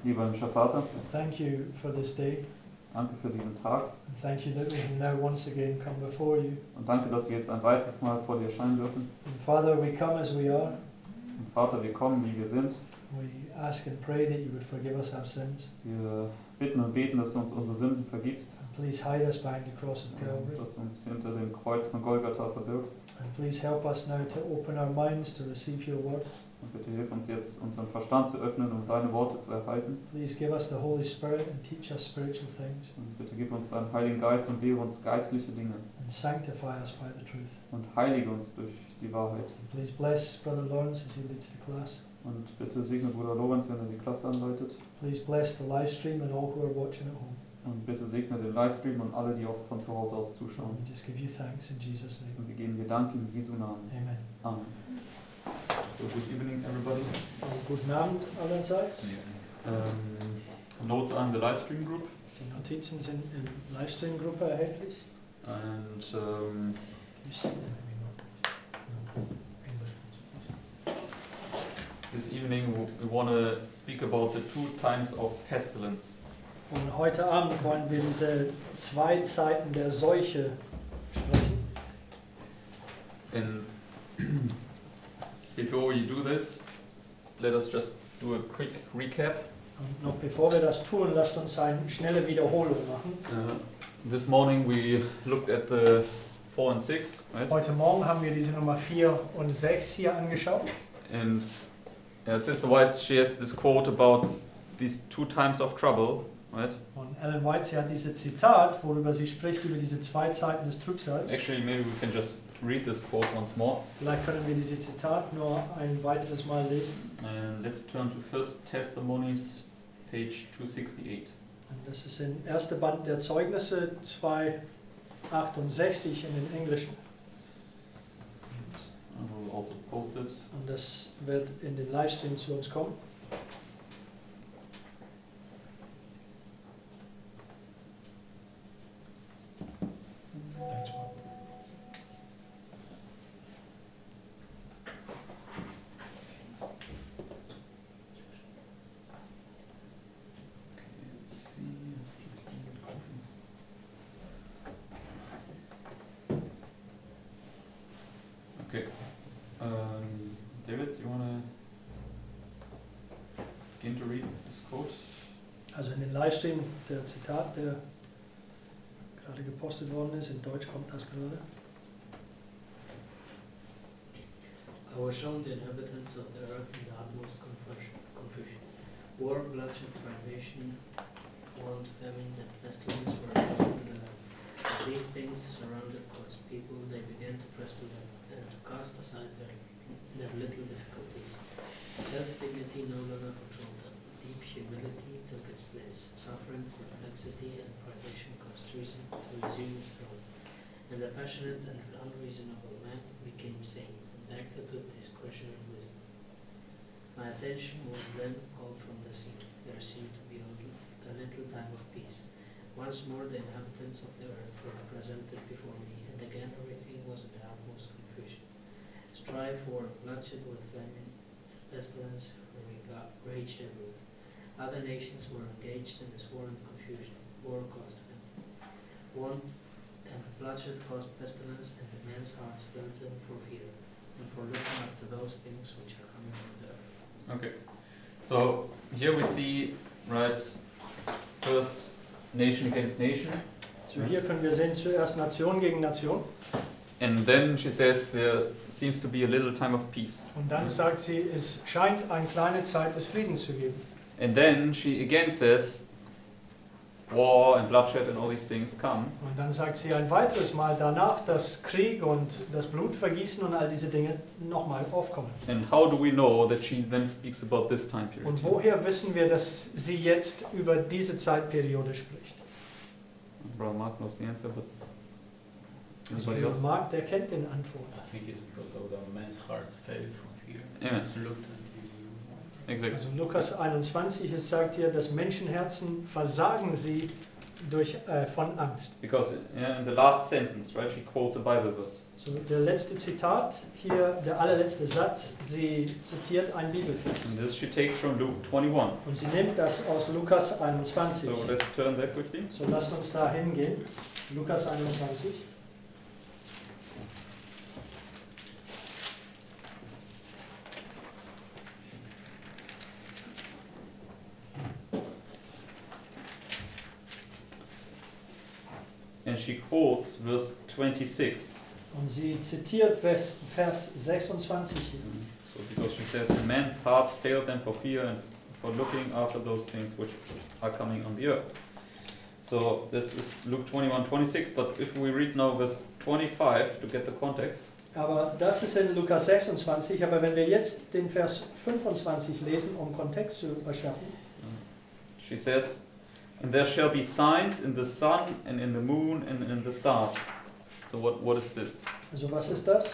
Lieber himmlischer Vater, thank you for this day. danke für diesen Tag And thank you that we can now once again come before you. und danke, dass wir jetzt ein weiteres Mal vor dir erscheinen dürfen. And Father, we come as we are. Und Vater, wir kommen, wie wir sind. We ask and pray that you would forgive us our sins. Wir bitten und beten, dass du uns unsere Sünden vergibst. And please hide us behind the cross of Und Calvary. dass du uns hinter dem Kreuz von Golgatha verbirgst. And please help us now to open our minds to receive your word. Und bitte hilf uns jetzt, unseren Verstand zu öffnen, um deine Worte zu erhalten. Please give us the Holy Spirit and teach us spiritual things. Und bitte gib uns deinen Heiligen Geist und lehre uns geistliche Dinge. And sanctify us by the truth. Und heilige uns durch die Wahrheit. And please bless Brother Lorenz as he leads the class. Und bitte segne Bruder Lorenz, wenn er die Klasse anleitet. Please bless the live stream and all who are watching at home. Und bitte segne den Livestream und alle, die auch von zu Hause aus zuschauen. And we just give you thanks in Jesus' name. Und wir geben dir Dank in Jesu Namen. Amen. Amen. So, good evening everybody. Guten Abend allerseits. Notes are in the Livestream group. Die Notizen sind in Livestream-Gruppe erhältlich. And You see them maybe not. this evening we want to speak about the 2 times of pestilence. Und heute Abend wollen wir diese 2 Zeiten der Seuche sprechen. And before we do this, let us just do a quick recap. Und noch bevor wir das tun, lasst uns eine schnelle Wiederholung machen. This morning we looked at the 4 and 6, right? Heute Morgen haben wir diese Nummer 4 und 6 hier angeschaut. And Sister White, she has this quote about these 2 times of trouble, right? Und Ellen White, sie hat dieses Zitat, worüber sie spricht, über diese 2 Zeiten des Trübsals. Actually, maybe we can just read this quote once more. Vielleicht können wir dieses Zitat nur ein weiteres Mal lesen. And let's turn to 1 Testimonies, page 268. Und das ist im ersten Band der Zeugnisse 268 in den Englischen. I will also post it. Und das wird in den Livestream zu uns kommen. Okay. David, you want to begin to read this quote? Also in den Livestream der Zitat, der gerade gepostet worden ist, in Deutsch kommt das gerade. I was shown the inhabitants of the earth in the utmost confusion. War, bloodshed, privation, want, famine, and pestilence were upon the land. As these things surrounded God's people, they began to press to them, and to cast aside their little difficulties. Self-dignity no longer controlled them. Deep humility took its place. Suffering, perplexity, and privation caused reason to resume its throne. And the passionate and unreasonable man became sane, and acted with discretion and wisdom. My attention was then called from the scene. There seemed to be a little time of peace. Once more the inhabitants of the earth were presented before me, and again everything was in the utmost confusion. Strife, war, bloodshed with famine, pestilence raged everywhere. Other nations were engaged in this war and confusion. War caused famine. Want and bloodshed caused pestilence, and men's hearts burnt them for fear, and for looking up to those things which are coming on the earth. Okay. So here we see, right, first nation against nation. So hier können wir sehen zuerst Nation gegen Nation. And then she says there seems to be a little time of peace. Und dann sagt sie, es scheint eine kleine Zeit des Friedens zu geben. And then she again says war and bloodshed and all these things come. Und dann sagt sie ein weiteres Mal danach, dass Krieg und das Blutvergießen und all diese Dinge nochmal aufkommen. And how do we know that she then speaks about this time period? Und woher wissen wir, dass sie jetzt über diese Zeitperiode spricht? Brother Mark knows the answer, but Also anybody else? Mark, der kennt den Antwort. I think it's because of the men's hearts failed from fear. Amen. It's looked at Exactly. Also Lukas 21, es sagt hier, dass Menschenherzen versagen sie von Angst. Because in the last sentence, right, she quotes a Bible verse. So, der letzte Zitat, hier der allerletzte Satz, sie zitiert einen Bibelvers. And this she takes from Luke 21. Und sie nimmt das aus Lukas 21. So let's turn there quickly. So, lasst uns da hingehen. Lukas 21. And she quotes verse 26. Und sie zitiert Vers 26 hier. So because she says, men's hearts fail them for fear and for looking after those things which are coming on the earth. So this is Luke 21:26, but if we read now verse 25 to get the context. Aber das ist in Lukas 26, aber wenn wir jetzt den Vers 25 lesen, um Kontext zu verschaffen, She says, and there shall be signs in the sun and in the moon and in the stars. So what is this? also was ist das?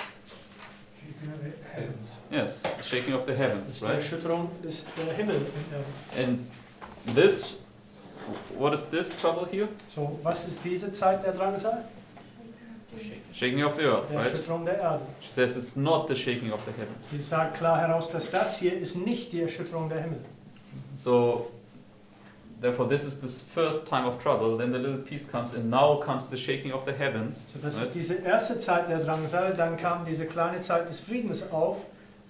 Heavens. Yes, the shaking of the Das heavens, ist die right? Erschütterung der Himmel und Erde. And this, what is this trouble here? So, was ist diese Zeit der Drangsal? Shaking of the earth, Der right? Erschütterung der Erde. She says it's not the shaking of the heavens. Sie sagt klar heraus, dass das hier ist nicht die Erschütterung der Himmel. So, therefore, this is this first time of trouble. Then the little piece comes, and now comes the shaking of the heavens. So, das right? ist diese erste Zeit der Drangsal, dann kam diese kleine Zeit des Friedens auf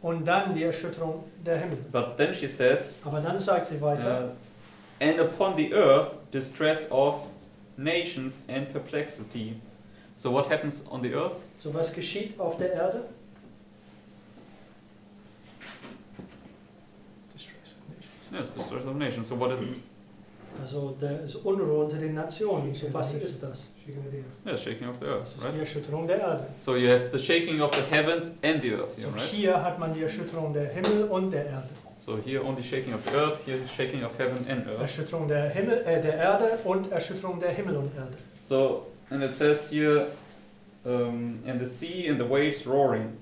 und dann die Erschütterung der Himmel. But then she says, Aber dann sagt sie weiter, and upon the earth distress of nations and perplexity. So what happens on the earth? so was geschieht auf der Erde? Yes, distress of nations. So what is it? Also der ist Unruhe unter den Nationen. So was ist das? Yes, shaking of the Das earth, ist right? die Erschütterung der Erde. So you have the shaking of the heavens and the earth here, So right? hier hat man die Erschütterung der Himmel und der Erde. So here only shaking of the earth, here shaking of heaven and earth. Erschütterung der der Erde und Erschütterung der Himmel und Erde. So, and it says here, and the sea and the waves roaring.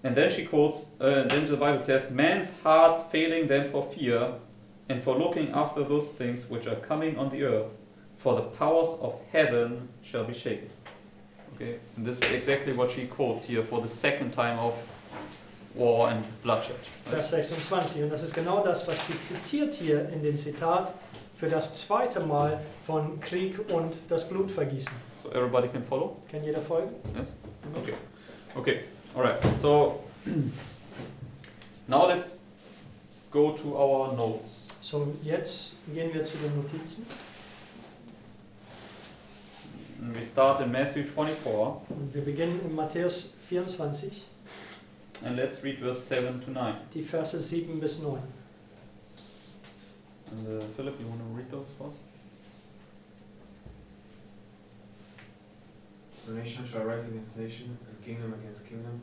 And then she quotes, then the Bible says, man's hearts failing them for fear and for looking after those things which are coming on the earth, for the powers of heaven shall be shaken. Okay, and this is exactly what she quotes here for the second time of war and bloodshed. right? Vers 26. Und das ist genau das, was sie zitiert hier in dem Zitat für das zweite Mal von Krieg und das Blutvergießen. So everybody can follow? Kann jeder folgen? Yes? Okay. Okay. Alright. So now let's go to our notes. So, jetzt gehen wir zu den Notizen. And we start in Matthew 24 Und wir beginnen in Matthäus 24, and let's read verse 7 to 9. die Verse 7 bis 9. And Philip, you want to read those for us? For nation shall rise against nation, and kingdom against kingdom,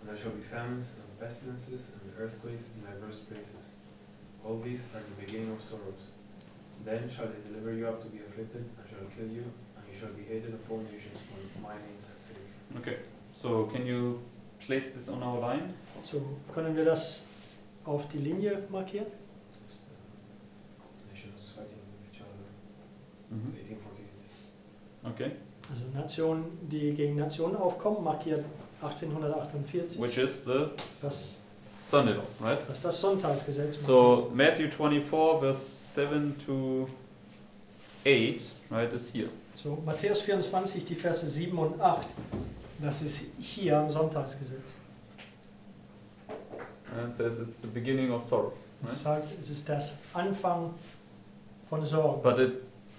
and there shall be famines and pestilences and earthquakes in diverse places. All these are the beginning of sorrows. Then shall they deliver you up to be afflicted, and shall kill you, and you shall be hated of all nations for my name's sake. Okay. So can you place this on our line? So, können wir das auf die Linie markieren? So it's the nations fighting with each other. It's 1848. Okay. Also Nationen, die gegen Nationen aufkommen, markiert 1848. Which is the Was Sunday law, right? das Sonntagsgesetz So Matthew 24 verse 7 to 8, right, is here. So, Matthäus 24, die Verse 7 und 8, das ist hier am Sonntagsgesetz. And it says it's the beginning of sorrows, Es right? sagt, es ist das Anfang von Sorgen. But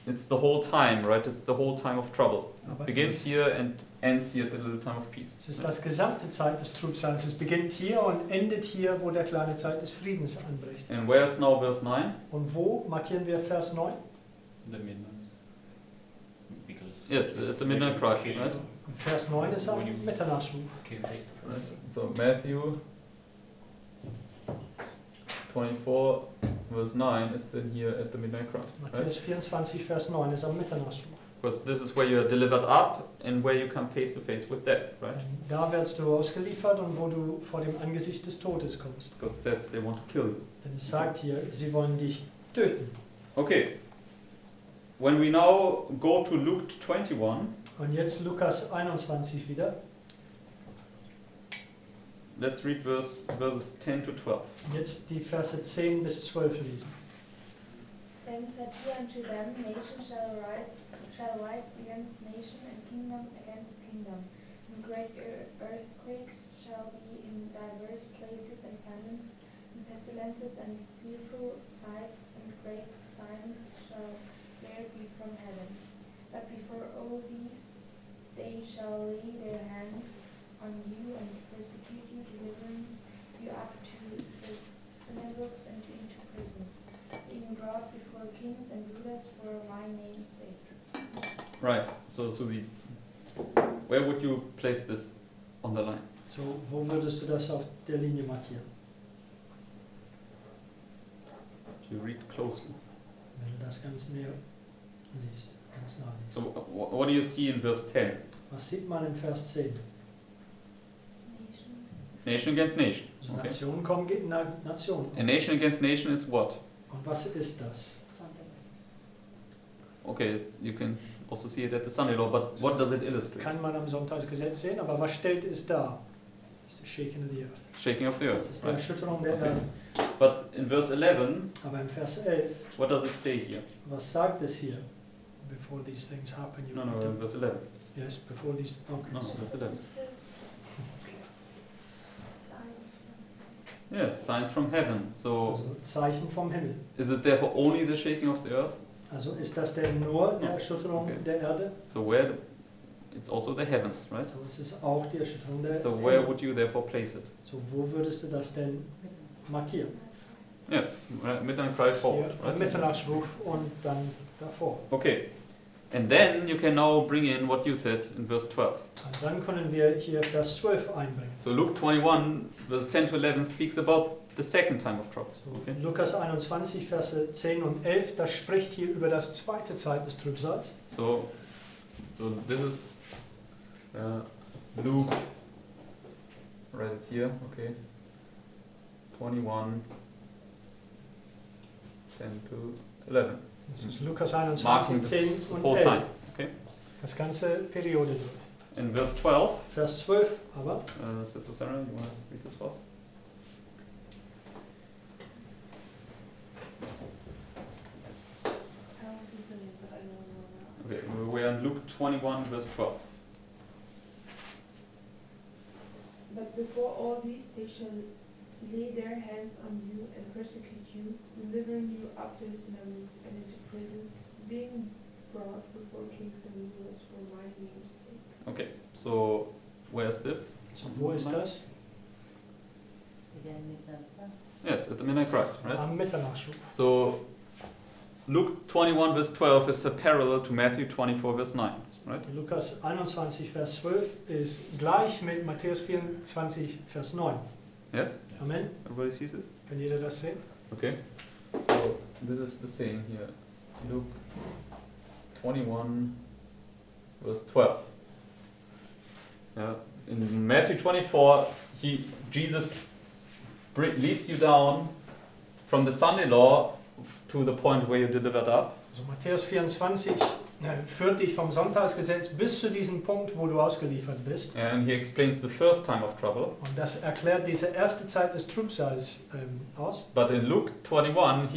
it's the whole time, right? It's the whole time of trouble. Aber Begins es ist, here and ends here at the little time of peace. es ist das gesamte Zeit des Trübsals. Es beginnt hier und endet hier, wo der kleine Zeit des Friedens anbricht. And where's now verse 9? Und wo markieren wir Vers 9? The midnight. Because Yes, at the midnight cry, right? Und Vers 9 ist am Mitternachtsruf. came face to Right. face. So Matthew 24 verse 9 is then here at the midnight cry. Right? Matthäus 24, Vers 9 ist am Mitternachtsruf. Because this is where you're delivered up and where you come face to face with death, right? Da wirst du ausgeliefert und wo du vor dem Angesicht des Todes kommst. Because it says they want to kill you. Denn es sagt hier, sie wollen dich töten. Okay. when we now go to Luke 21, Und jetzt Lukas 21 wieder. let's read verses 10 to 12. Jetzt die Verse 10 bis 12 lesen. Then said he unto them, Nation shall rise against nation, and kingdom against kingdom. And great earthquakes shall be in diverse places, and famines, and pestilences, and fearful sights, and great signs shall there be from heaven. But before all these, they shall lay their hands on you, and persecute you, delivering you up to the synagogues and into prisons, being brought before kings and rulers for my name's sake. Right, so Susi, where would you place this on the line? So, wo würdest du das auf der Linie markieren? You read closely. Wenn du das ganz näher liest. Ganz nah liest. So what do you see in verse 10? Was sieht man in Vers 10? Nation. Nation against nation. So Okay. Nationen kommen gegen Nationen. And nation against nation is what? Und was ist das? Okay, you can also see it at the Sunday law, but what does it illustrate? Kann man am Sonntagsgesetz sehen, aber was stellt es dar? Das ist the shaking of the earth. Shaking of the Das earth. ist die Right. Erschütterung der Okay. Erde. But in verse 11, Aber im Vers 11, what does it say here? was sagt es hier? Before these things happen, you No, need no, to- in verse 11. Yes, before these... Okay. No, verse 11. It says signs from Yes, signs from heaven. So Also Zeichen vom Himmel. is it therefore only the shaking of the earth? Also ist das denn nur die No. Erschütterung Okay. der Erde? So where it's also the heavens, right? So es ist auch die Erschütterung der So where Erde. would you therefore place it? So wo würdest du das denn markieren? Yes, midnight cry forward, Hier, am right? Mitternachtsruf und dann davor. Okay. And then you can now bring in what you said in verse 12. Und dann können wir hier Vers 12 einbringen. So Luke 21, verse 10 to 11 speaks about the second time of trouble. So, Okay. Lukas 21, Verse 10 und 11, das spricht hier über das zweite Zeit des Trübsals. So this is Luke, right here, okay. 21, 10 to 11. Das ist Lukas Marking 21, this 10 und whole 11. time. Okay. Das ganze Periode durch. In verse 12, Vers 12 aber, Sister Sarah, you want to read this for us? I was listening, but I don't know now. Okay, we're in Luke 21, verse 12. But before all these they shall lay their hands on you and persecute you, delivering you up to the synagogues and into prisons, being brought before kings and rulers for my name's sake. Okay, so where's this? so wo ist das? Yes, at the midnight cry, right? Am Mitternachtsruf. So Luke 21, verse 12 is a parallel to Matthew 24, verse 9, right? Lukas 21, Vers 12 ist gleich mit Matthäus 24, Vers 9. Yes? Amen. Everybody sees this? Kann jeder das sehen? Okay. So this is the same here. Luke 21, verse 12. Yeah. In Matthew 24, Jesus leads you down from the Sunday law to the point where you're delivered up. Also Matthäus 24 führt dich vom Sonntagsgesetz bis zu diesem Punkt, wo du ausgeliefert bist. And he explains the first time of trouble. Und das erklärt diese erste Zeit des Trübsals aus. But in Luke 21,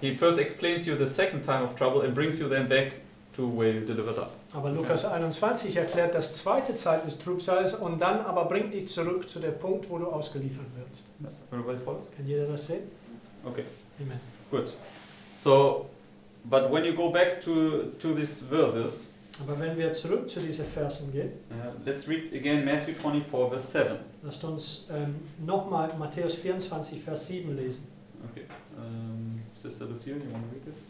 he first explains you the second time of trouble and brings you then back to where you delivered up. Aber Lukas 21 erklärt das zweite Zeit des Trübsals und dann aber bringt dich zurück zu dem Punkt, wo du ausgeliefert wirst. Yes, everybody follows? Kann jeder das sehen? Okay, Amen. good. So, but when you go back to these verses, Aber wenn wir zurück zu diesen Versen gehen, let's read again Matthew 24, verse 7. lasst uns nochmal Matthäus 24, Vers 7 lesen. Okay, Sister Lucia, you want to read this?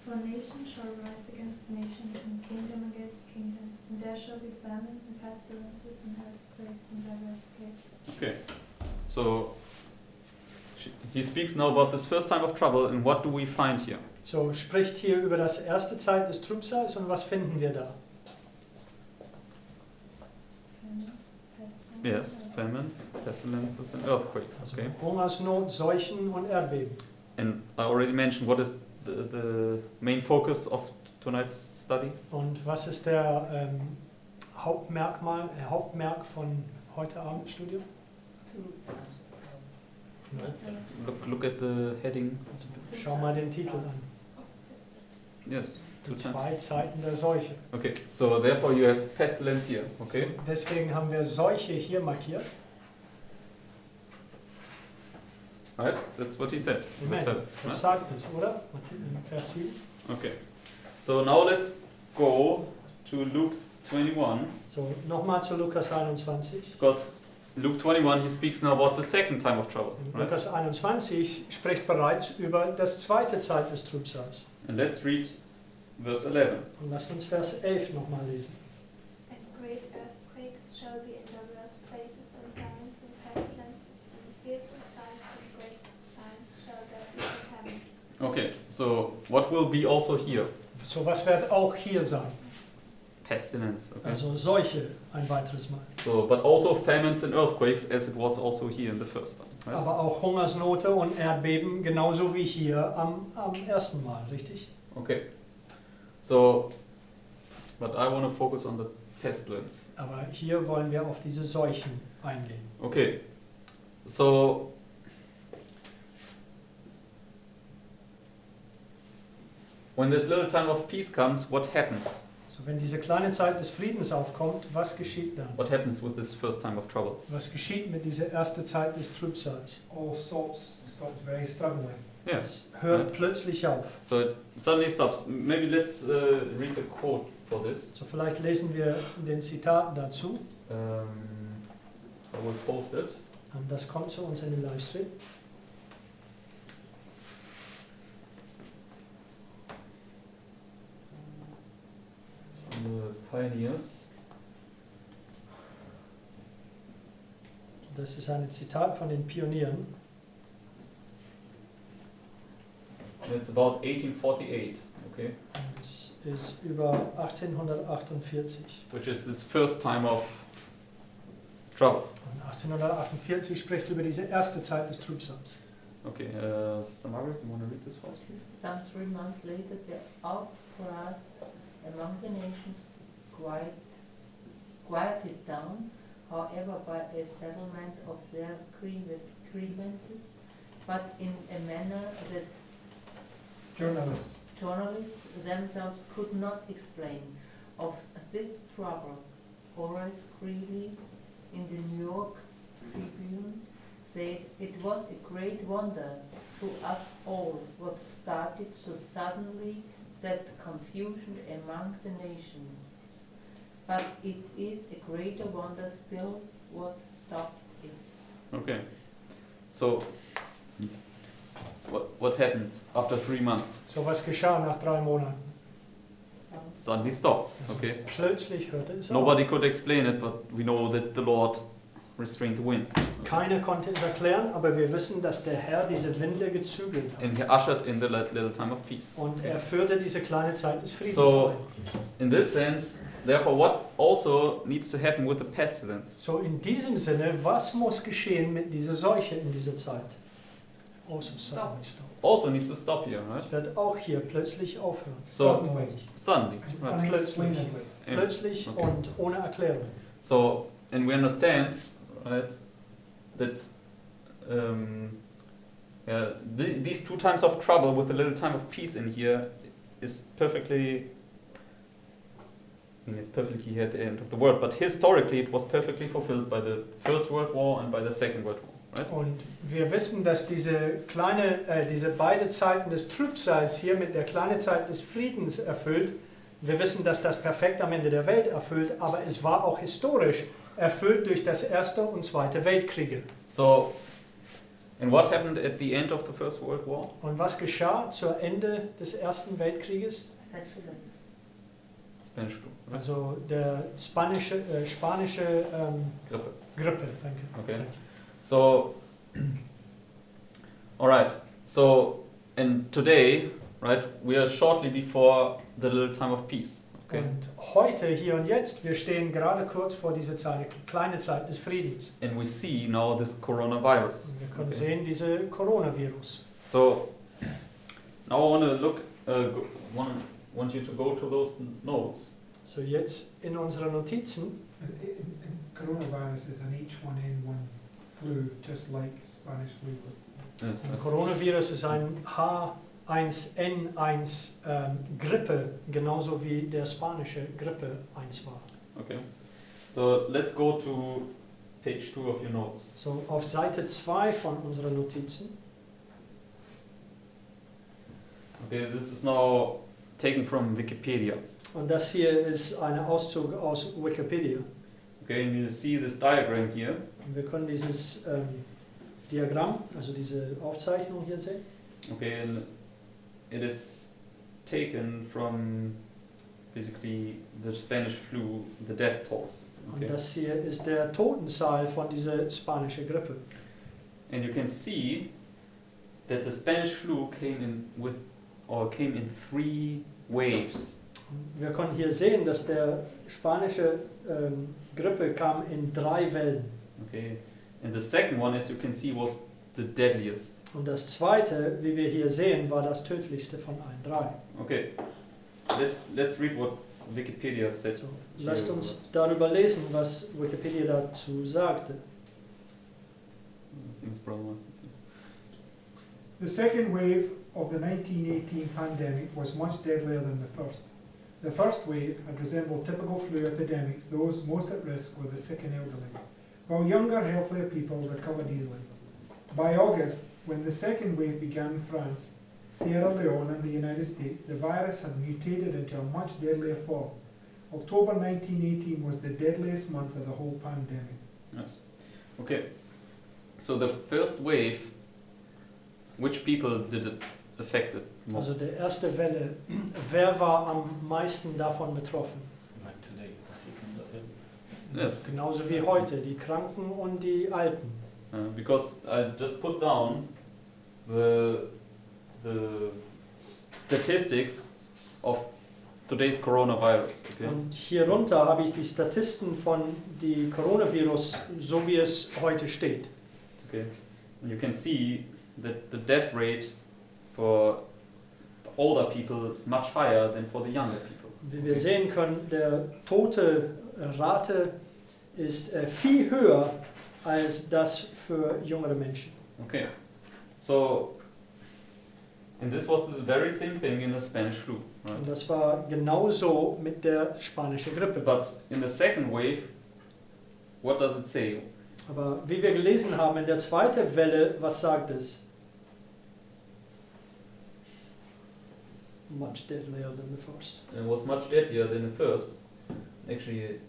For nation shall rise against nation, and kingdom against kingdom, and there shall be famines and pestilences and earthquakes in diverse places. Okay, so he speaks now about this first time of trouble, and what do we find here? So spricht hier über das erste Zeit des Trübsals und was finden wir da? Famine, pestilence, Yes, famine, pestilences, and earthquakes. Also Okay, Hungersnot, Seuchen und Erdbeben. and I already mentioned what is the main focus of tonight's study? Und was ist der Hauptmerk von heute Abend Studium? Look at the heading. Also, schau mal den Titel an. Yes. Die 2 Zeiten der Seuche. Okay, so therefore you have pestilence here. Okay. So, deswegen haben wir Seuche hier markiert. Right? That's what he said. in the Amen. seven, Das right? sagt es, oder? In Vers 7. Okay. So now let's go to Luke 21, So, nochmal zu Lukas 21. because Luke 21 he speaks now about the second time of trouble. In Right? Lukas 21 spricht bereits über das zweite Zeit des Trübsals. And let's read verse 11. Und lasst uns Vers 11 nochmal lesen. And great earthquakes shall be in diverse places, and famines and pestilences, and fearful signs and great signs shall there be in heaven. Okay, so what will be also here? So, was wird auch hier sein? Pestilence. Okay. Also Seuche ein weiteres Mal. So, but also famines and earthquakes, as it was also here in the first time. Right? Aber auch Hungersnote und Erdbeben, genauso wie hier am ersten Mal, richtig? Okay. So, but I want to focus on the pestilence. Aber hier wollen wir auf diese Seuchen eingehen. Okay. So, when this little time of peace comes, what happens? So, wenn diese kleine Zeit des Friedens aufkommt, was geschieht dann? What happens with this first time of trouble? Was geschieht mit dieser ersten Zeit des Trübsals? All sorts stopped very suddenly. Yes. Es hört Right. plötzlich auf. So it suddenly stops. Maybe let's read the quote for this. So, vielleicht lesen wir den Zitat dazu. I will post it. Und das kommt zu uns in den Livestream. It's from the Pioneers. Das ist ein Zitat von den Pionieren. And it's about 1848. Okay. Und es ist über 1848. Which is this first time of trouble. Und 1848 spricht über diese erste Zeit des Trübsals. Okay. Sister Margaret, you want to read this for us, please? Some 3 months later, the outburst among the nations quieted down, however, by a settlement of their grievances, but in a manner that Journalists. journalists themselves could not explain. Of this trouble, Horace Greeley in the New York Tribune said, "It was a great wonder to us all what started so suddenly that confusion among the nations. But it is a greater wonder still what stopped it." Okay. So, what happened after 3 months? So, was geschah nach 3 Monaten? So, Suddenly stopped. Also Okay. plötzlich hörte es auf. Nobody could explain it, but we know that the Lord restrained the winds. Keiner konnte es erklären, aber wir wissen, dass der Herr diese Winde gezügelt hat. And he ushered in the little time of peace. Und er führte diese kleine Zeit des Friedens So- ein. In this sense, therefore, what also needs to happen with the pestilence? So, in diesem Sinne, was muss geschehen mit dieser Seuche in dieser Zeit? Also, suddenly stop. Also needs to stop here, right? Es wird auch hier plötzlich aufhören. So, Suddenly. suddenly, right? Plötzlich. And- Plötzlich okay. und ohne Erklärung. So, and we understand, right, that these 2 times of trouble with a little time of peace in here is perfectly, I mean, it's perfectly here at the end of the world, but historically it was perfectly fulfilled by the First World War and by the Second World War, right? Und wir wissen, dass diese beide Zeiten des Trübsals hier mit der kleinen Zeit des Friedens erfüllt. Wir wissen, dass das perfekt am Ende der Welt erfüllt, aber es war auch historisch erfüllt durch das Erste und Zweite Weltkriege. So, and what happened at the end of the First World War? Und was geschah zu Ende des Ersten Weltkrieges? Pestilence. Spanish flu, right? Also der spanische Grippe. Grippe, danke. Okay. Danke. So, all right. So, and today, right, we are shortly before the little time of peace. Okay. Und heute, hier und jetzt, wir stehen gerade kurz vor dieser Zeit, kleine Zeit des Friedens. And we see now this coronavirus. Und wir können Okay. sehen, diese Coronavirus. So, now I want to look, want you to go to those notes. So jetzt in unseren Notizen. And coronavirus is an H1N1 flu, just like Spanish flu was. Yes, Ein yes. Coronavirus ist ein H1N1 Grippe, genauso wie der spanische Grippe 1 war. Okay. So let's go to page 2 of your notes. So auf Seite 2 von unseren Notizen. Okay, this is now taken from Wikipedia. Und das hier ist ein Auszug aus Wikipedia. Okay, and you see this diagram here. Und wir können dieses Diagramm, also diese Aufzeichnung hier sehen. Okay, and it is taken from basically the Spanish flu, the death tolls. Und Okay. das hier ist der Totenzahl von dieser spanischen Grippe. And you can see that the Spanish flu came in 3 waves. Wir können hier sehen, dass der spanische Grippe kam in 3 Wellen. Okay, and the second one, as you can see, was the deadliest. Und das zweite, wie wir hier sehen, war das tödlichste von allen 3. Okay, let's read what Wikipedia said. So, lasst uns darüber lesen, was Wikipedia dazu sagte. I think it's brother Mark. The second wave of the 1918 pandemic was much deadlier than the first. The first wave had resembled typical flu epidemics. Those most at risk were the sick and elderly, while younger, healthier people recovered easily. By August, when the second wave began in France, Sierra Leone and the United States, the virus had mutated into a much deadlier form. October 1918 was the deadliest month of the whole pandemic. Yes. Okay. So the first wave, which people did it affect it most? Also die erste Welle, wer war am meisten davon betroffen? Like today, the second of it. Yes. Genauso wie heute, die Kranken und die Alten. Because I just put down the statistics of today's coronavirus. Okay. Und hier runter habe ich die Statisten von die Coronavirus, so wie es heute steht. Okay. And you can see that the death rate for the older people is much higher than for the younger people. Wie wir sehen können, der tote Rate ist viel höher als das für jüngere Menschen. Okay. So, and this was the very same thing in the Spanish flu, Und right? das war genauso mit der spanischen Grippe. But in the second wave, what does it say? Aber wie wir gelesen haben, in der zweiten Welle, was sagt es? Much deadlier than the first. It was much deadlier than the first. Actually,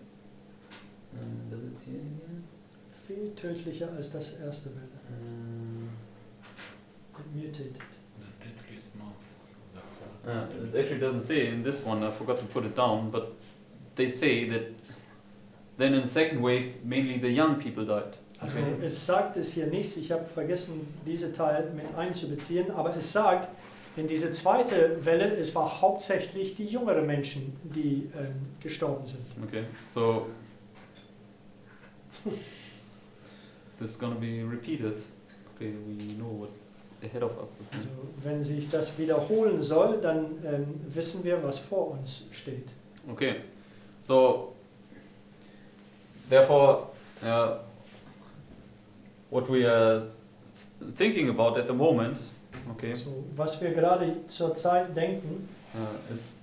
does it see it again? Viel tödlicher als das erste Welle. It mutated. The deadliest month of the whole It actually doesn't say in this one, I forgot to put it down, but they say that then in the second wave, mainly the young people died. Also Okay. es sagt es hier nicht, ich habe vergessen, diese Teil mit einzubeziehen, aber es sagt, in diese zweite Welle, es war hauptsächlich die jüngeren Menschen, die gestorben sind. Okay, so if this is gonna be repeated, okay, we know what's ahead of us. Okay. Also wenn sich das wiederholen soll, dann wissen wir, was vor uns steht. Okay, so therefore, what we are thinking about at the moment, okay, So, was wir gerade zur Zeit denken, is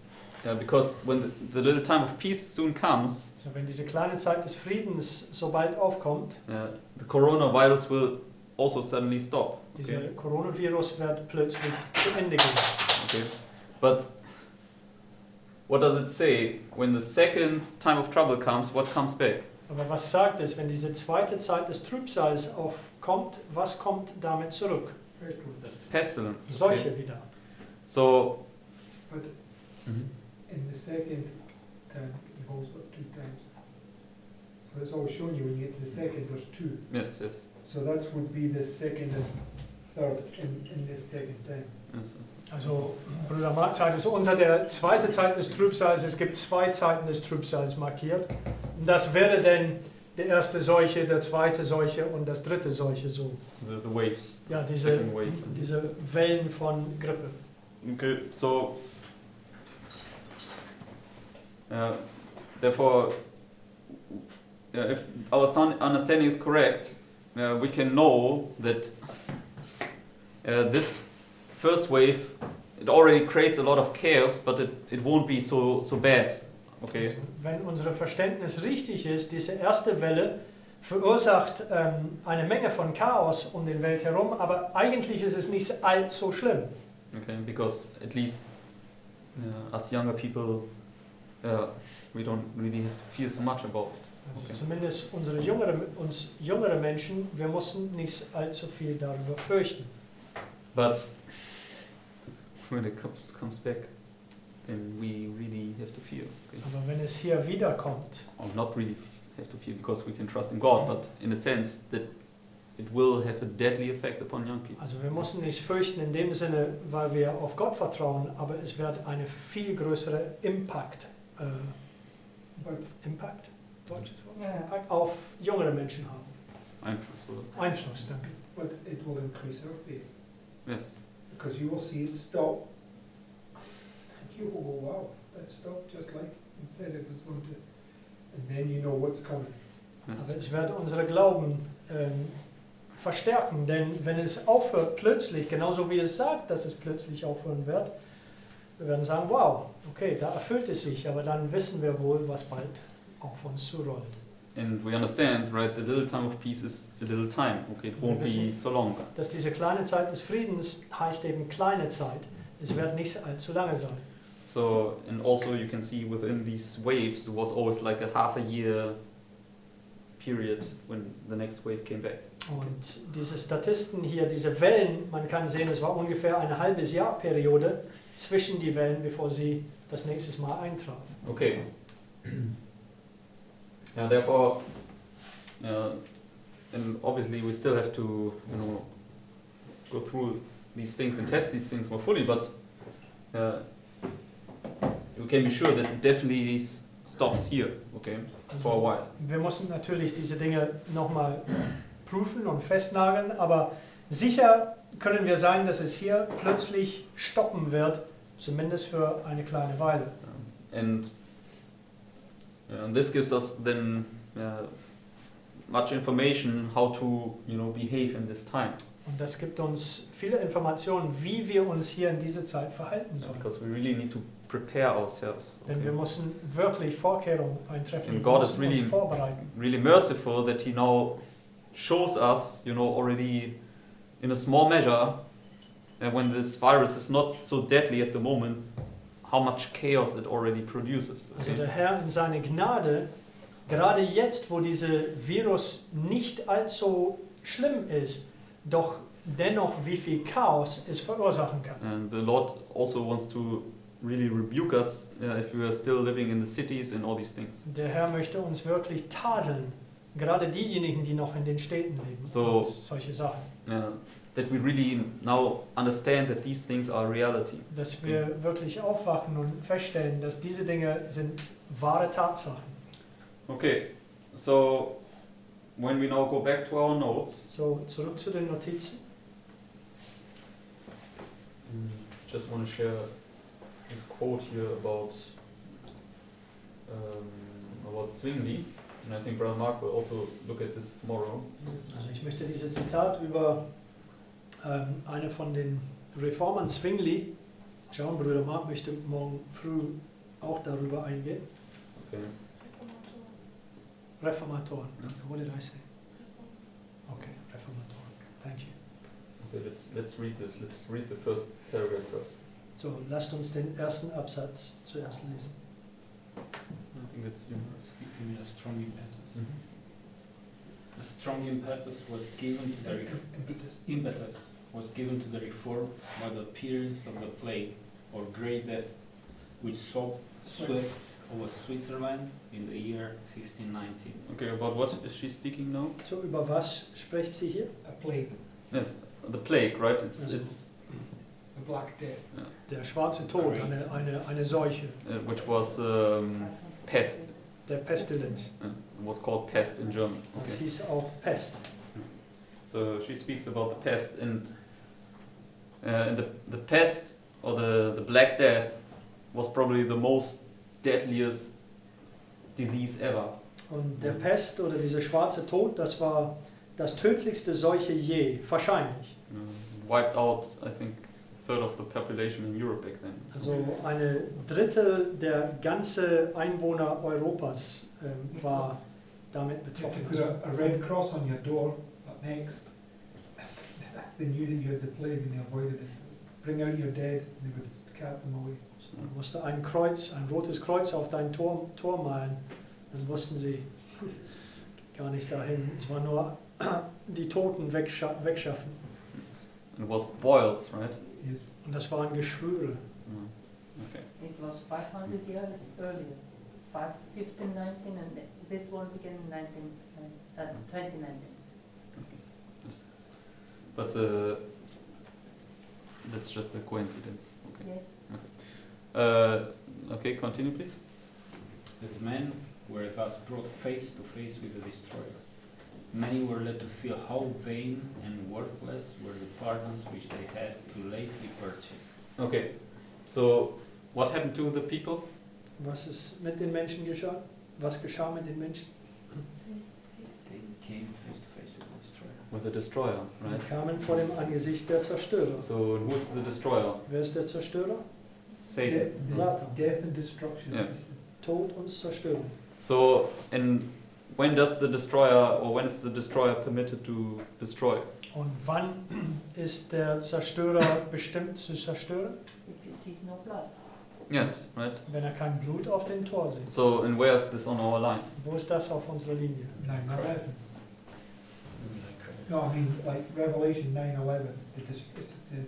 because when the little time of peace soon comes, so wenn diese kleine Zeit des Friedens so bald aufkommt, the coronavirus will also suddenly stop. dieser Okay, Coronavirus wird plötzlich zu Ende gehen. okay, but what does it say when the second time of trouble comes? What comes back? Aber was sagt es, wenn diese zweite Zeit des Trübsals aufkommt, was kommt damit zurück? Pestilence. Seuche wieder. So. But in the second time, you've always got 2 times. So it's all shown you when you get to the second, there's 2. Yes, yes. So that would be the second and third in this second time. Yes. Also, Bruder Mark sagt es unter der zweiten Zeit des Trübsals, es gibt 2 Zeiten des Trübsals markiert. Und das wäre dann die erste Seuche, der zweite Seuche und das dritte Seuche so. The waves. Ja, Second wave. diese Wellen von Grippe. Okay, so therefore, if our understanding is correct, we can know that this first wave, it already creates a lot of chaos, but it won't be so bad. Okay. Also, wenn unser Verständnis richtig ist, diese erste Welle verursacht eine Menge von Chaos um die Welt herum, aber eigentlich ist es nicht allzu schlimm. Okay, because at least us younger people, we don't really have to fear so much about it. Also Okay. zumindest uns jüngere Menschen, wir müssen nicht allzu viel darüber fürchten. But when it comes back, then we really have to fear. Okay? Aber wenn es hier wiederkommt, Or not really have to fear because we can trust in God, but in a sense that it will have a deadly effect upon young people. also wir müssen nicht fürchten in dem Sinne, weil wir auf Gott vertrauen, aber es wird eine viel größere Impact, deutsches Wort? Ja. Impact auf jüngere Menschen haben. Einfluss, oder? Einfluss, danke. But it will increase our faith, Yes. because you will see it stop. And you will go, wow, that stopped just like it said it was going to. And then you know what's coming. Yes. Aber es wird unsere Glauben verstärken, denn wenn es aufhört plötzlich, genauso wie es sagt, dass es plötzlich aufhören wird, wir werden sagen, wow, okay, da erfüllt es sich, aber dann wissen wir wohl, was bald auf uns zurollt. And we understand, right, the little time of peace is a little time. Okay, it won't be so long. Dass diese kleine Zeit des Friedens heißt eben kleine Zeit, es wird nicht allzu lange sein. So, and also you can see within these waves, it was always like a half a year period when the next wave came back. Und diese Statisten hier, diese Wellen, man kann sehen, es war ungefähr eine halbes Jahr Periode zwischen die Wellen, bevor sie das nächste Mal eintrafen. Okay. Yeah, therefore, and obviously we still have to, go through these things and test these things more fully, but you can be sure that it definitely stops here, okay, for a while. Wir müssen natürlich diese Dinge nochmal prüfen und festnageln, aber sicher können wir sein, dass es hier plötzlich stoppen wird, zumindest für eine kleine Weile. And this gives us then much information how to, behave in this time. Und das gibt uns viele Informationen, wie wir uns hier in dieser Zeit verhalten sollen. Because we really need to prepare ourselves. Denn wir müssen wirklich Vorkehrungen eintreffen And und God is müssen uns really, vorbereiten. really merciful that He now shows us, already in a small measure, when this virus is not so deadly at the moment, how much chaos it already produces. Also Okay? der Herr in seiner Gnade, gerade jetzt, wo dieser Virus nicht allzu schlimm ist, doch dennoch wie viel Chaos es verursachen kann. And the Lord also wants to really rebuke us if we are still living in the cities and all these things. Der Herr möchte uns wirklich tadeln, gerade diejenigen, die noch in den Städten leben So- und solche Sachen. That we really now understand that these things are reality. Dass wir wirklich aufwachen und feststellen, dass diese Dinge sind wahre Tatsachen. Okay, so when we now go back to our notes, So, zurück zu den Notizen. just want to share this quote here about Zwingli, and I think Brother Mark will also look at this tomorrow. Also ich möchte dieses Zitat über eine von den Reformern Zwingli, schauen, Bruder Mark möchte morgen früh auch darüber eingehen. Okay. Reformatoren. Yes. What did I say? Okay, Reformatoren. Thank you. Okay, let's read this. Let's read the first paragraph first. So, lasst uns den ersten Absatz zuerst lesen. I think it's yours. Give me a strong impetus. Mm-hmm. A strong impetus was given to the impetus was given to the reform by the appearance of the plague or Great Death, which swept over Switzerland in the year 1519. Okay, about what is she speaking now? So, über was spricht sie hier? A plague, Yes, the plague, right? Also- It's the Black Death. Der schwarze Tod, eine Seuche, which was pest. der Pestilence. It was called pest in German. Das Okay. hieß auch Pest. So she speaks about the pest, and the pest or the Black Death was probably the most deadliest disease ever. Und der Pest oder dieser schwarze Tod, das war das tödlichste Seuche je, wahrscheinlich. Wiped out, I think, a third of the population in Europe back then. Also eine Drittel der ganzen Einwohner Europas war damit You have to betroffen. put a red cross on your door up next. They knew that you had the plague and they avoided it. Bring out your dead, and they would cat them away. Man musste ein Kreuz, ein rotes Kreuz auf dein Tor malen, dann wussten sie gar nicht dahin. Es war nur die Toten wegschaffen. It was boils, right? Yes. Und das waren Geschwüre. Okay. It was 500 years earlier, 1519, and this one began in 2019. But that's just a coincidence. Okay. Yes. Okay, continue please. As men were thus brought face to face with the destroyer, many were led to feel how vain and worthless were the pardons which they had too lately purchased. Okay, so what happened to the people? Was ist mit den Menschen geschah? Was geschah mit den Menschen? They came face to face with the destroyer. With the destroyer, Sie right? kamen vor dem Angesicht der Zerstörer. So who's the destroyer? Wer ist der Zerstörer? Satan. Satan. Death and destruction. Yes. Tod und Zerstörung. So, and when is the destroyer permitted to destroy? Und wann ist der Zerstörer bestimmt zu zerstören? If you see no blood. Yes, right? Wenn er kein Blut auf dem Tor sieht. So, and where is this on our line? Wo ist das auf unserer Linie? 9/11. No, I mean, like Revelation 9/11, it says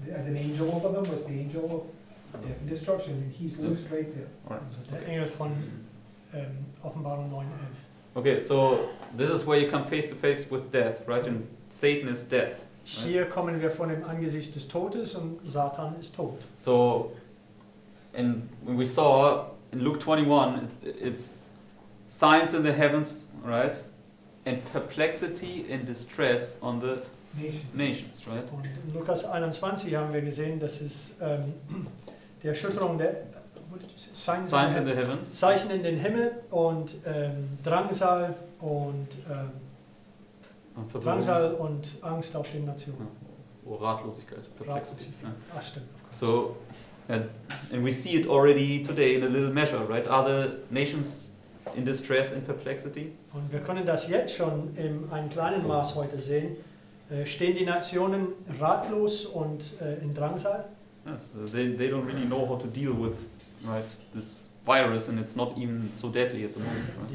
that an angel over them was the angel of death and destruction, and he's loosed right there. Alright. Also der Engel von Offenbarung 9,11. Okay, so this is where you come face to face with death, right? And Satan is death. Hier kommen wir von dem Angesicht des Todes und Satan ist tot. So, and when we saw in Luke 21, it's signs in the heavens, right? And perplexity and distress on the nations, right? Und in Lukas 21 haben wir gesehen, dass es die Erschütterung der Signs in the heavens. Zeichen in den Himmel und Drangsal und Drangsal und Angst auf den Nationen. Or Ratlosigkeit, perplexity. Ratlosigkeit. Ach stimmt. So, and we see it already today in a little measure, right? Are the nations in distress and perplexity? Und wir können das jetzt schon in einem kleinen Maß heute sehen. Stehen die Nationen ratlos und in Drangsal? Yes, they don't really know how to deal with, right, this virus, and it's not even so deadly at the moment. Right?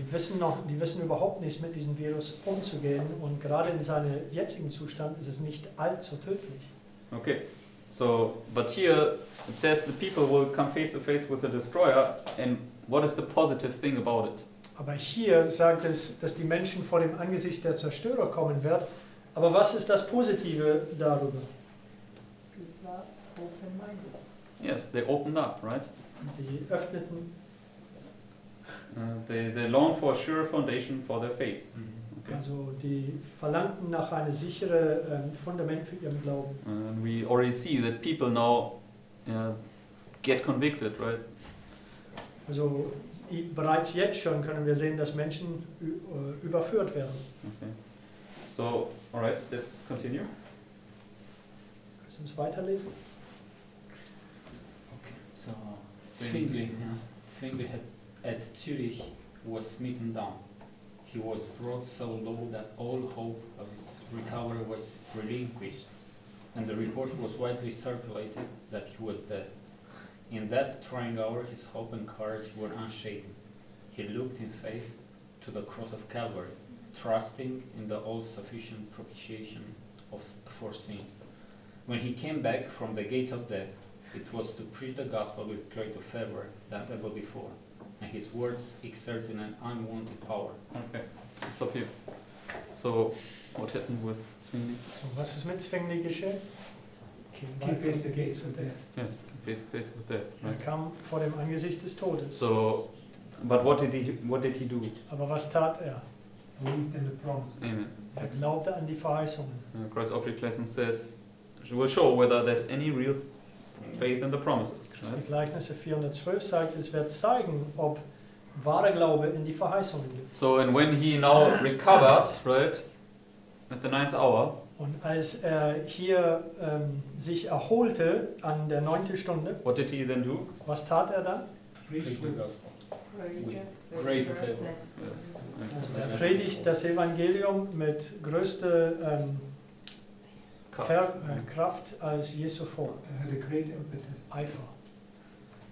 Die wissen überhaupt nicht, mit diesem Virus umzugehen, und gerade in seinem jetzigen Zustand ist es nicht allzu tödlich. Okay, so, but here it says the people will come face to face with the destroyer, and what is the positive thing about it? Aber hier sagt es, dass die Menschen vor dem Angesicht der Zerstörer kommen werden. Aber was ist das Positive darüber? People are open-minded. Yes, they opened up, right? Die öffneten, They longed for a sure foundation for their faith. Okay. also die verlangten nach einem sicheren Fundament für ihren Glauben. And we already see that people now get convicted, right? Also bereits jetzt schon können wir sehen, dass Menschen überführt werden. Okay. So, alright, let's continue. Kannst du uns weiterlesen? Okay, so Zwingli at Zurich was smitten down. He was brought so low that all hope of his recovery was relinquished, and the report was widely circulated that he was dead. In that trying hour, his hope and courage were unshaken. He looked in faith to the cross of Calvary, trusting in the all-sufficient propitiation for sin. When he came back from the gates of death, it was to preach the gospel with greater fervor than ever before, and his words exerted an unwanted power. Okay, let's stop here. So, what happened with Zwingli? So, was ist mit Zwingli geschehen? Keep face to face with death. Yes, face to face with death, Er right? kam vor dem Angesicht des Todes. So, but what did he do? Aber was tat er? Believed in the promise. Amen. Er glaubte an die Verheißungen. Christ's object lesson says, "She will show whether there's any real faith in the promises. Das Right? Gleichnisse 412 sagt, es wird zeigen, ob wahrer Glaube in die Verheißungen gibt. So, and when he now recovered, right, at the 9th hour, Und als er hier sich erholte an der 9. Stunde, what did he then do? was tat er dann? Preach the gospel. Greater Great favor. Yes. Er predigt das Evangelium mit größter Kraft als je zuvor. It had a great impetus. Eifer.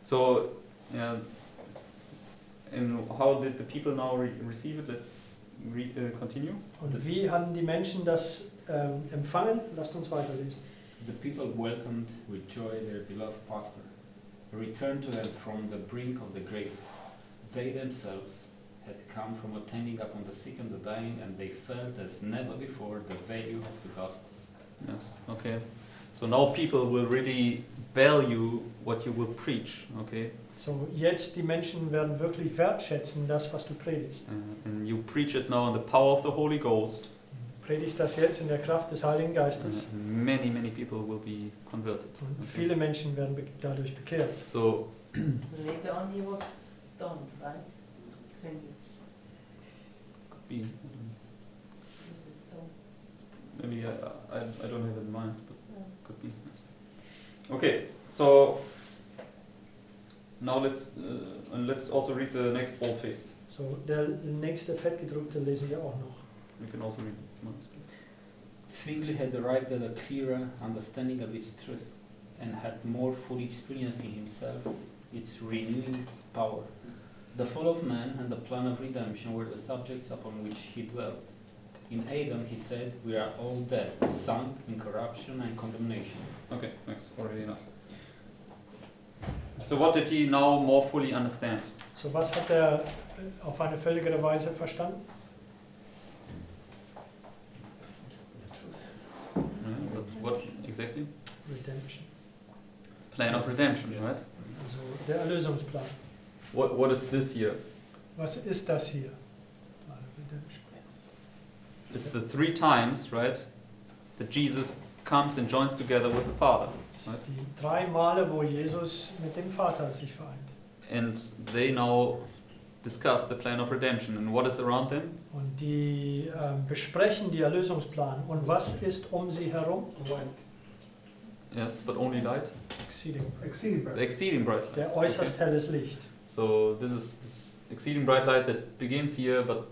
So, yeah, and how did the people now receive it? Let's continue. Und wie haben die Menschen das empfangen? Lasst uns weiterlesen. The people welcomed with joy their beloved pastor, returned to them from the brink of the grave. They themselves had come from attending upon the sick and the dying, and they felt as never before the value of the gospel. Yes, okay. So now people will really value what you will preach, okay? So, jetzt die Menschen werden wirklich wertschätzen, das, was du predigst. And you preach it now in the power of the Holy Ghost. Du predigst das jetzt in der Kraft des Heiligen Geistes. Many, many people will be converted. Und Okay. viele Menschen werden dadurch bekehrt. So, Later on he was stoned, right? Thank you. could be, He was stoned. maybe I don't have it in mind, but Yeah. could be. Yes. Okay, so now let's also read the next bold-faced. So, der nächste fettgedruckte lesen wir auch noch. You can also read it, please. Zwingli had arrived at a clearer understanding of its truth, and had more fully experienced in himself its renewing power. The fall of man and the plan of redemption were the subjects upon which he dwelt. In Adam, he said, we are all dead, sunk in corruption and condemnation. Okay, thanks. Already enough. So what did he now more fully understand? So, was hat er auf eine völligere Weise verstanden? What exactly? Redemption. Plan of redemption, Yes. right? Also der Erlösungsplan. What is this here? Was ist das hier? Plan of Redemption. It's the 3 times, right, that Jesus comes and joins together with the Father. Das ist die 3 Male, wo Jesus mit dem Vater sich vereint. And they now discuss the plan of redemption. And what is around them? Und die besprechen die Erlösungsplan. Und was ist um sie herum? Yes, but only light. Exceeding. Exceeding The bright. exceeding bright light. Der äußerst helles Licht. So this is this exceeding bright light that begins here, but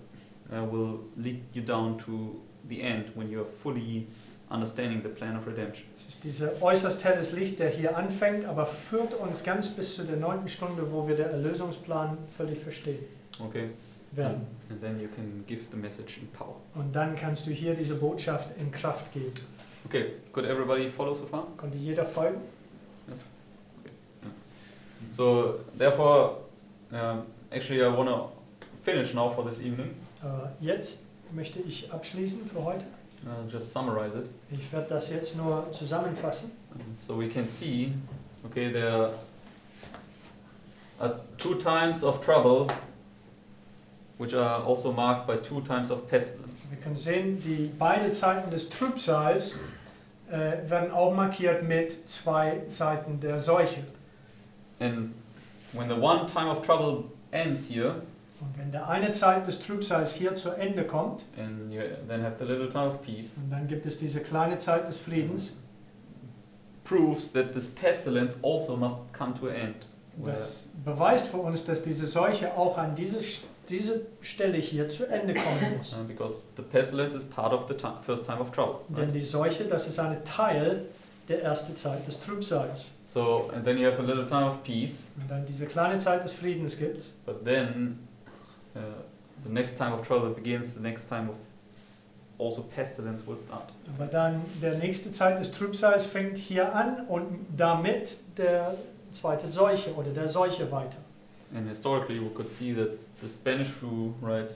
will lead you down to the end when you are fully understanding the plan of redemption. Es ist dieser äußerst helles Licht, der hier anfängt, aber führt uns ganz bis zu der 9. Stunde, wo wir den Erlösungsplan völlig verstehen Okay. werden. And then you can give the message in power. Und dann kannst du hier diese Botschaft in Kraft geben. Okay. Could everybody follow so far? Konnte jeder folgen? So therefore, actually, I want to finish now for this evening. Jetzt möchte ich abschließen für heute. Just summarize it. Ich werde das jetzt nur zusammenfassen. So we can see, okay, there are 2 times of trouble, which are also marked by 2 times of pestilence. Wir können sehen, die beide Zeiten des Trübsals werden auch markiert mit 2 Zeiten der Seuche. And when the 1 time of trouble ends here, Und wenn der eine Zeit des Trübsals hier zu Ende kommt, and you then have the little time of peace, und dann gibt es diese kleine Zeit des Friedens, proves that this pestilence also must come to an end. das beweist für uns, dass diese Seuche auch an diese Stelle hier zu Ende kommen muss. Because the pestilence is part of the first time of trouble. Denn Right? die Seuche, das ist ein Teil der ersten Zeit des Trübsals. So, and then you have a little time of peace, Und dann diese kleine Zeit des Friedens gibt, but then the next time of trouble begins, the next time of also pestilence will start. aber dann der nächste Zeit des Trübsals fängt hier an und damit der zweite Seuche oder der Seuche weiter. And historically, we could see that the Spanish flu, right,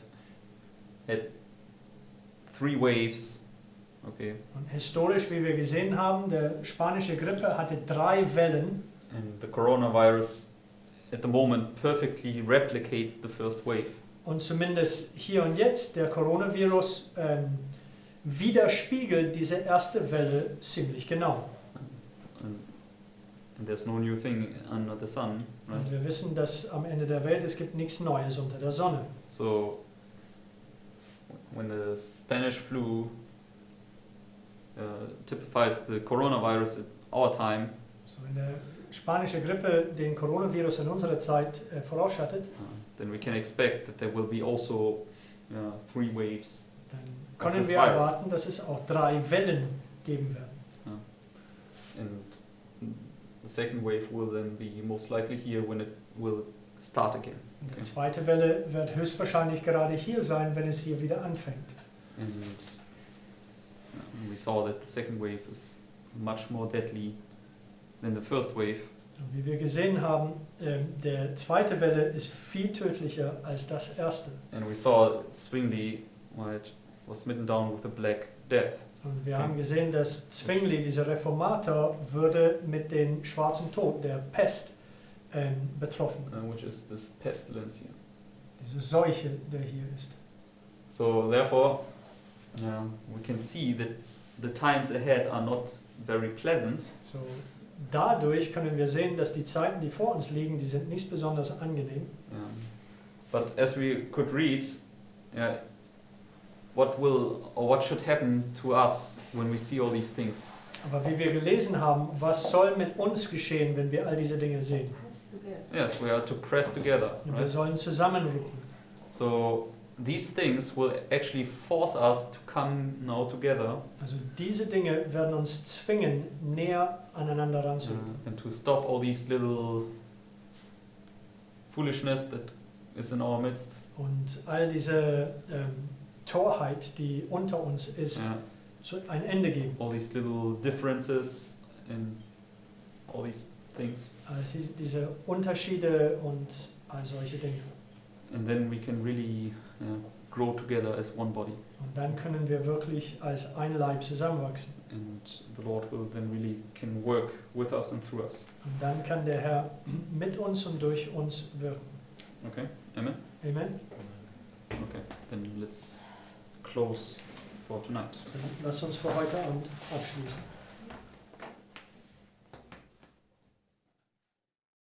had 3 waves. Okay, Und historisch, wie wir gesehen haben, der spanische Grippe hatte 3 Wellen and the coronavirus at the moment perfectly replicates the first wave. und zumindest hier und jetzt der Coronavirus widerspiegelt diese erste Welle ziemlich genau. And there's no new thing under the sun, right? Und wir wissen, dass am Ende der Welt es gibt nichts Neues unter der Sonne. So when the Spanish flu typifies the coronavirus at our time, So, wenn der spanische Grippe den Coronavirus in unserer Zeit vorausschattet, then we can expect that there will be also 3 waves. dann Of können this wir virus. erwarten, dass es auch 3 Wellen geben werden. And the second wave will then be most likely here when it will start again. Und die Okay. zweite Welle wird höchstwahrscheinlich gerade hier sein, wenn es hier wieder anfängt. And we saw that the second wave is much more deadly than the first wave. Und wie wir gesehen haben, der zweite Welle ist viel tödlicher als das erste. And we saw Zwingli, right, was smitten down with a black death. Und wir haben gesehen, dass Zwingli, dieser Reformator, wurde mit dem schwarzen Tod, der Pest, betroffen. Which is this pestilence here. Diese Seuche, der hier ist. So therefore, we can see that the times ahead are not very pleasant. So, dadurch können wir sehen, dass die Zeiten, die vor uns liegen, die sind nicht besonders angenehm. But as we could read, what should happen to us when we see all these things? Aber wie wir gelesen haben, was soll mit uns geschehen, wenn wir all diese Dinge sehen? Yes, we are to press together, Und wir right? sollen zusammenrücken. So these things will actually force us to come now together Also diese Dinge werden uns zwingen, näher aneinander ranzurücken. and to stop all these little foolishness that is in our midst. Und all diese Torheit, die unter uns ist, zu ein Ende geben. All these little differences and all these things. Also diese Unterschiede und all solche Dinge. And then we can really grow together as one body. Und dann können wir wirklich als ein Leib zusammenwachsen. And the Lord will then really can work with us and through us. Und dann kann der Herr mit uns und durch uns wirken. Okay? Amen? Amen. Okay. Then let's close for tonight. Dann lass uns für heute Abend abschließen.